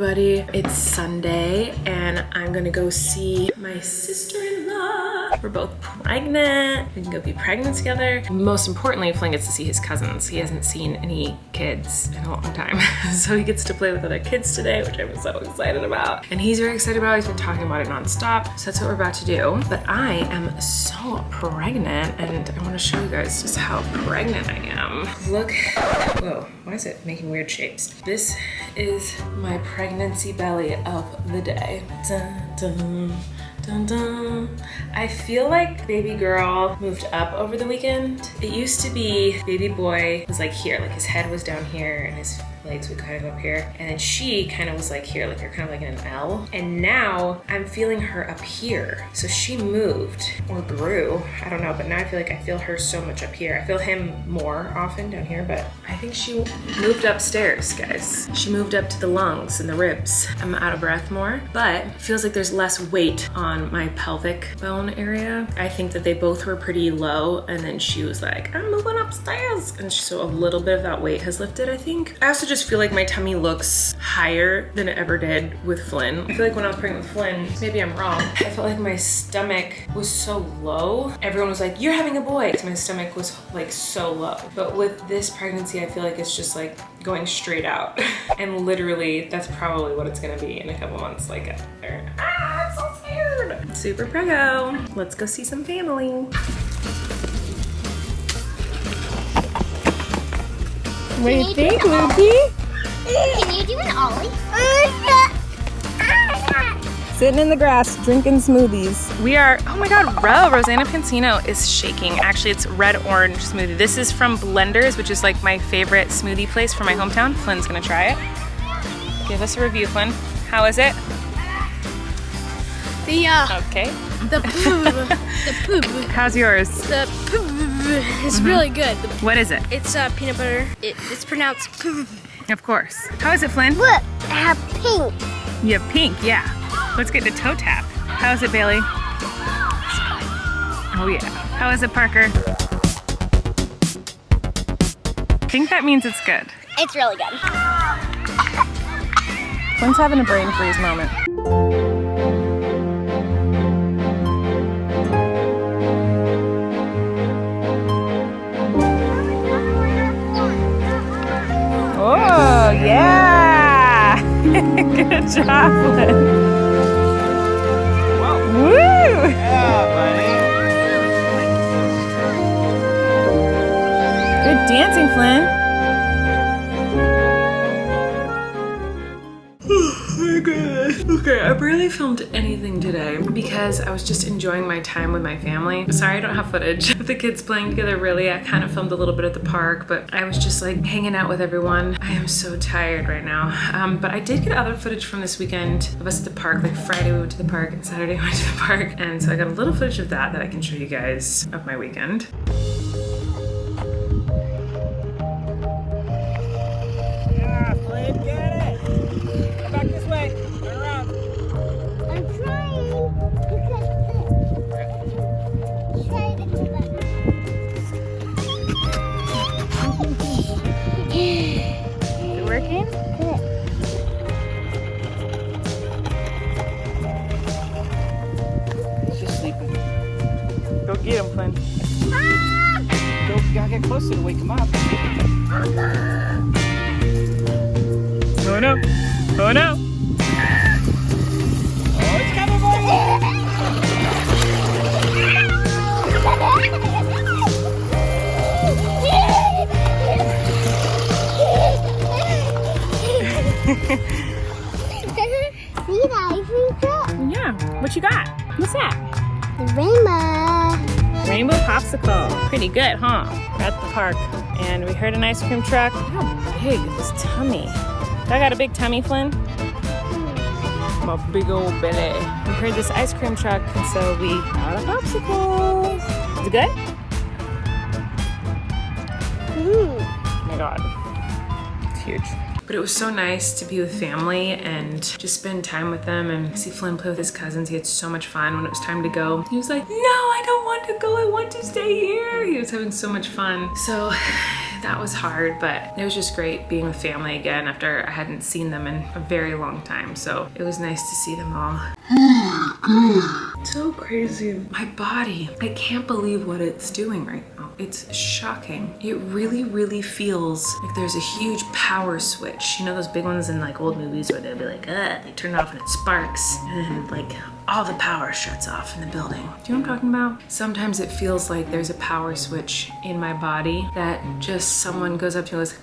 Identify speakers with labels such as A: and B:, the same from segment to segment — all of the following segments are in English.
A: everybody. It's Sunday and I'm gonna go see my sister-in-law. We're both pregnant. We can go be pregnant together. Most importantly, Flynn gets to see his cousins. He hasn't seen any kids in a long time. So he gets to play with other kids today, which I'm so excited about. And he's very excited about it. He's been talking about it nonstop. So that's what we're about to do. But I am so pregnant and I wanna show you guys just how pregnant I am. Look, whoa, why is it making weird shapes? This is my pregnancy belly of the day. Dun, dun, dun, dun. I feel like baby girl moved up over the weekend. It used to be baby boy was like here, like his head was down here and his legs would kind of go up here. And then she kind of was like here, like they're kind of like in an L. And now I'm feeling her up here. So she moved or grew, I don't know, but now I feel like I feel her so much up here. I feel him more often down here, but I think she moved upstairs, guys. She moved up to the lungs and the ribs. I'm out of breath more, but it feels like there's less weight on my pelvic bone area. I think that they both were pretty low and then she was like, I'm moving upstairs. And so a little bit of that weight has lifted, I think. I also just feel like my tummy looks higher than it ever did with Flynn. I feel like when I was pregnant with Flynn, maybe I'm wrong, I felt like my stomach was so low. Everyone was like, you're having a boy. My stomach was like so low. But with this pregnancy, I feel like it's just like going straight out. And literally, that's probably what it's gonna be in a couple months. Like, I'm so scared. Super preggo. Let's go see some family. What do you think, Lucy?
B: Can you do an ollie?
A: Sitting in the grass, drinking smoothies. We are, oh my God, Rosanna Pansino is shaking. Actually, it's red orange smoothie. This is from Blenders, which is like my favorite smoothie place from my hometown. Flynn's gonna try it. Give us a review, Flynn. How is it? Okay.
B: The poop.
A: How's yours?
B: The poop is really good.
A: What is it?
B: It's peanut butter. It's pronounced poop.
A: Of course. How is it, Flynn?
B: Look, I have pink.
A: You have pink, yeah. Let's get to toe tap. How is it, Bailey? Oh yeah. How is it, Parker? I think that means it's good.
B: It's really good.
A: Flynn's having a brain freeze moment. Oh, yeah! Good job, Flynn. Woo!
C: Yeah, buddy.
A: Good dancing, Flynn. Okay, I barely filmed anything today because I was just enjoying my time with my family. Sorry I don't have footage of the kids playing together, really. I kind of filmed a little bit at the park, but I was just like hanging out with everyone. I am so tired right now. But I did get other footage from this weekend of us at the park. Like Friday we went to the park and Saturday we went to the park. And so I got a little footage of that I can show you guys of my weekend.
C: Yeah, Flynn, get it. Come back this way. Turn around.
B: I'm trying.
A: Is it working?
C: He's just sleeping.
A: Go get him, Flynn.
C: Go, you gotta get closer to wake him up.
A: Oh no. Oh no.
C: Oh, it's coming, buddy.
B: See that ice cream truck?
A: Yeah. What you got? What's that?
B: The rainbow.
A: Rainbow popsicle. Pretty good, huh? We're at the park and we heard an ice cream truck. How big is this tummy? I got a big tummy, Flynn. My big old belly. We heard this ice cream truck and so we got a popsicle. Is it good? Oh my God. It's huge. But it was so nice to be with family and just spend time with them and see Flynn play with his cousins. He had so much fun. When it was time to go, he was like, no, I don't want to want to go, I want to stay here. He was having so much fun. So that was hard, but it was just great being with family again after I hadn't seen them in a very long time. So it was nice to see them all. So crazy. My body, I can't believe what it's doing right now. It's shocking. It really, really feels like there's a huge power switch. You know those big ones in like old movies where they'll be like, they turn it off and it sparks, and then like all the power shuts off in the building. Do you know what I'm talking about? Sometimes it feels like there's a power switch in my body that just someone goes up to us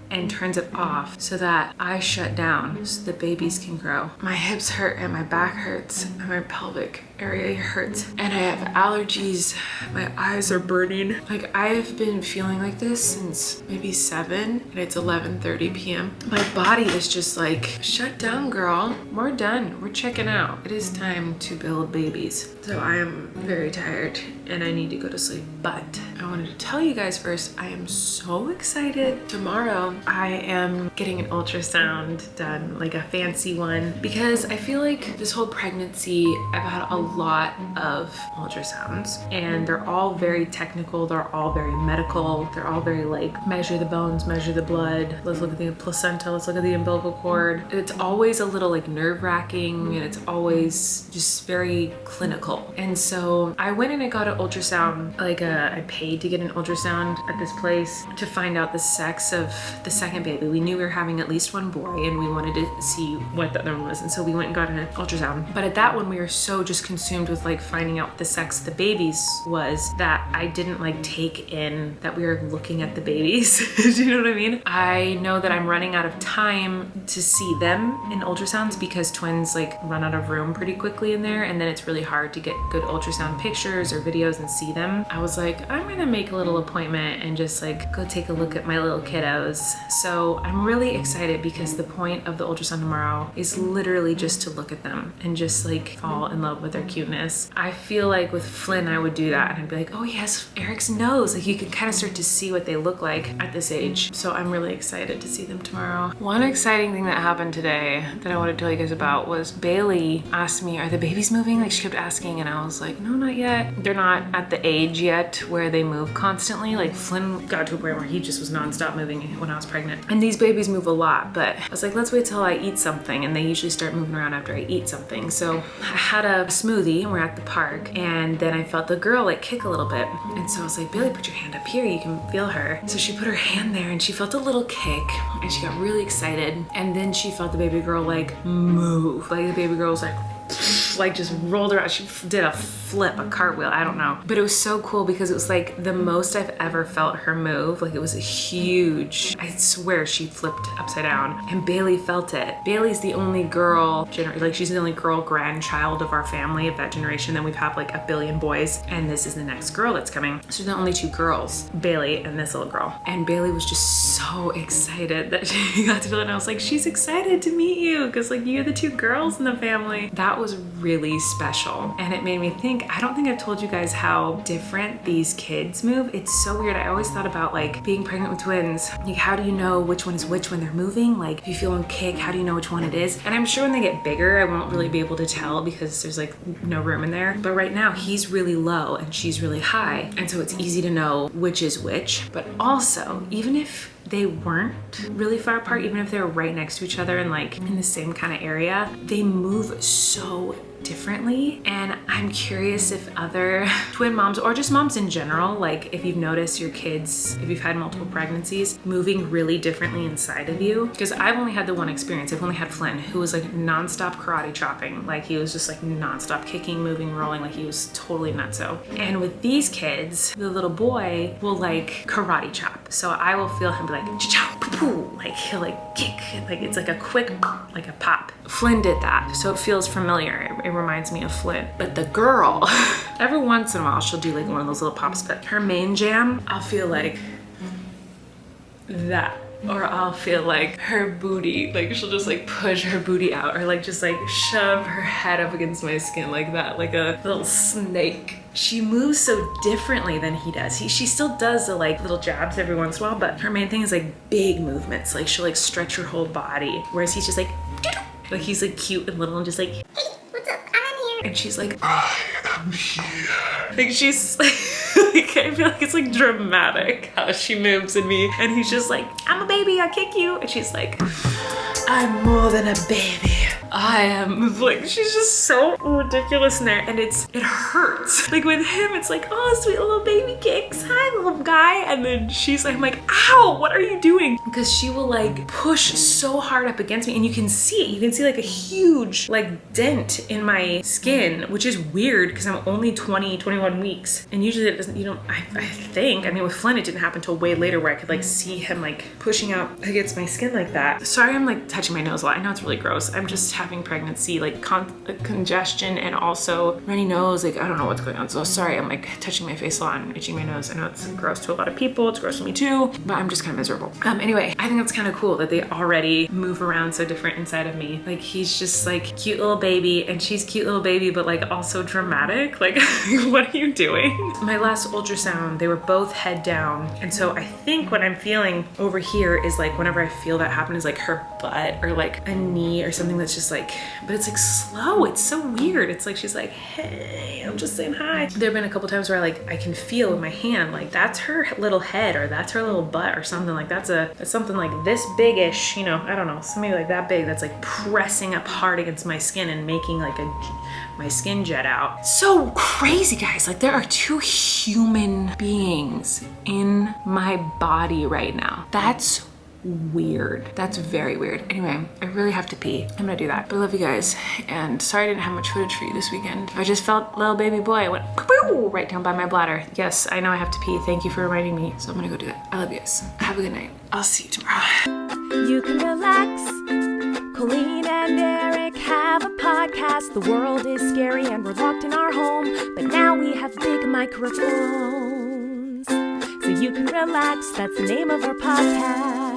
A: and turns it off so that I shut down so the babies can grow. My hips hurt and my back hurts and my pelvic area hurts and I have allergies. My eyes are burning. Like I've been feeling like this since maybe 7 and it's 11:30 p.m. My body is just like, shut down, girl. We're done. We're checking out. It is time to build babies. So I am very tired and I need to go to sleep. But I wanted to tell you guys first, I am so excited. Tomorrow I am getting an ultrasound done, like a fancy one, because I feel like this whole pregnancy, I've had a lot of ultrasounds and they're all very technical. They're all very medical. They're all very like, measure the bones, measure the blood. Let's look at the placenta. Let's look at the umbilical cord. It's always a little like nerve-wracking and it's always just very clinical. And so I went and I got an ultrasound, like I paid to get an ultrasound at this place to find out the sex of the second baby. We knew we were having at least one boy and we wanted to see what the other one was. And so we went and got an ultrasound. But at that one, we were so just consumed with like finding out what the sex of the babies was that I didn't like take in that we were looking at the babies. Do you know what I mean? I know that I'm running out of time to see them in ultrasounds because twins like run out of room pretty quickly in there. And then it's really hard to get good ultrasound pictures or videos and see them. I was like, I'm gonna make a little appointment and just like go take a look at my little kiddos. So I'm really excited because the point of the ultrasound tomorrow is literally just to look at them and just like fall in love with their cuteness. I feel like with Flynn, I would do that and I'd be like, oh yes, Eric's nose. Like you can kind of start to see what they look like at this age. So I'm really excited to see them tomorrow. One exciting thing that happened today that I want to tell you guys about was Bailey asked me, are the babies moving? Like she kept asking and I was like, no, not yet. They're not at the age yet where they move constantly. Like Flynn got to a point where he just was nonstop moving when I was pregnant. And these babies move a lot, but I was like, let's wait till I eat something. And they usually start moving around after I eat something. So I had a smoothie and we're at the park and then I felt the girl like kick a little bit. And so I was like, Bailey, put your hand up here. You can feel her. So she put her hand there and she felt a little kick and she got really excited. And then she felt the baby girl like move. Like the baby girl was like just rolled around. She did a flip, a cartwheel, I don't know. But it was so cool because it was like the most I've ever felt her move. Like it was a huge, I swear she flipped upside down and Bailey felt it. Bailey's the only girl, like she's the only girl grandchild of our family of that generation. Then we've had like 1 billion boys and this is the next girl that's coming. So the only 2 girls, Bailey and this little girl. And Bailey was just so excited that she got to feel it. And I was like, she's excited to meet you because like you're the 2 girls in the family. That was really special. And it made me think, I don't think I've told you guys how different these kids move. It's so weird. I always thought about like being pregnant with twins. Like how do you know which one is which when they're moving? Like if you feel them kick, how do you know which one it is? And I'm sure when they get bigger, I won't really be able to tell because there's like no room in there. But right now he's really low and she's really high. And so it's easy to know which is which. But also, even if they weren't really far apart, even if they were right next to each other and like in the same kind of area, they move so differently. And I'm curious if other twin moms or just moms in general, like if you've noticed your kids, if you've had multiple pregnancies, moving really differently inside of you. Because I've only had the one experience. I've only had Flynn, who was like nonstop karate chopping. Like he was just like nonstop kicking, moving, rolling, like he was totally nutso. And with these kids, the little boy will like karate chop. So I will feel him be like, cha-chow, poo-poo. Like he'll like kick, like it's like a quick, like a pop. Flynn did that, so it feels familiar. It reminds me of Flynn. But the girl, every once in a while, she'll do like one of those little pops, but her main jam, I'll feel like that. Or I'll feel like her booty, like she'll just like push her booty out or like just like shove her head up against my skin like that, like a little snake. She moves so differently than he does. She still does the like little jabs every once in a while, but her main thing is like big movements. Like she'll like stretch her whole body, whereas he's just like he's like cute and little and just like, hey, what's up? I'm in here. And she's like,
D: come here.
A: Like she's like, I feel like it's like dramatic how she moves in me. And he's just like, I'm a baby, I'll kick you. And she's like, I'm more than a baby. I am. Like, she's just so ridiculous in there, and it hurts. Like with him, it's like, oh, sweet little baby kicks. Hi, little guy. And then she's like, I'm like, ow, what are you doing? Because she will like push so hard up against me, and you can see it. You can see like a huge like dent in my skin, which is weird because I'm only 21 weeks. And usually it doesn't, I think, I mean, with Flynn, it didn't happen until way later where I could like see him like pushing up against my skin like that. Sorry, I'm like touching my nose a lot. I know it's really gross. I'm just having pregnancy, like congestion and also runny nose. Like, I don't know what's going on. So sorry, I'm like touching my face a lot and itching my nose. I know it's gross to a lot of people. It's gross to me too, but I'm just kind of miserable. Anyway, I think that's kind of cool that they already move around so different inside of me. Like he's just like cute little baby and she's cute little baby, but like also dramatic. Like, what are you doing? My last ultrasound, they were both head down. And so I think what I'm feeling over here is like, whenever I feel that happen is like her butt or like a knee or something that's just like, but it's like slow. It's so weird. It's like, she's like, hey, I'm just saying hi. There've been a couple times where I can feel in my hand, like that's her little head or that's her little butt or something. Like that's something like this big-ish, I don't know, something like that big that's like pressing up hard against my skin and making like my skin jet out. So crazy, guys. Like there are two human beings in my body right now. That's weird. That's very weird. Anyway, I really have to pee. I'm gonna do that. But I love you guys. And sorry I didn't have much footage for you this weekend. I just felt little baby boy went right down by my bladder. Yes, I know I have to pee. Thank you for reminding me. So I'm gonna go do that. I love you guys. Have a good night. I'll see you tomorrow.
E: You can relax. Colleen and Eric have a podcast. The world is scary and we're locked in our home, but now we have big microphones. So you can relax. That's the name of our podcast.